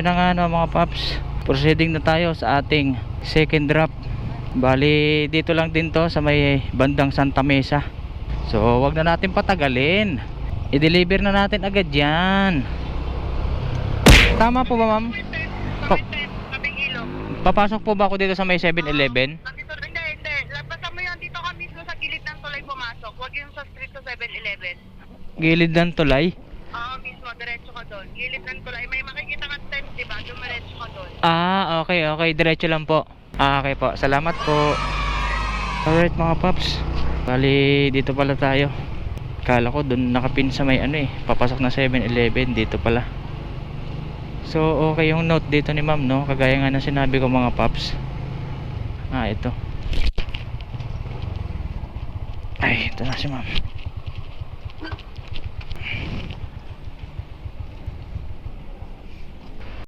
ayun na nga no, mga paps, proceeding na tayo sa ating second drop. Bali dito lang din to sa may bandang Santa Mesa. So wag na natin patagalin, i-deliver na natin agad yan. Tama po ba, ma'am? Papasok po ba ako dito sa may 7-Eleven? Hindi. Basta mo yan, dito ka mismo sa gilid ng tulay pumasok. Huwag yung sa street sa 7-Eleven. Gilid ng tulay? Oo, mismo. Diretso ka doon. Gilid ng tulay. May makikita ka tent, diba? Dumiretso ka doon. Ah, okay. Diretso lang po. Ah, okay po. Salamat po. Alright mga paps. Bali, dito pala tayo. Kala ko doon nakapin sa may papasok na 7-Eleven. Dito pala. So, okay yung note dito ni ma'am, no? Kagaya nga na sinabi ko mga paps. Ah, ito. Ay, ito na si ma'am.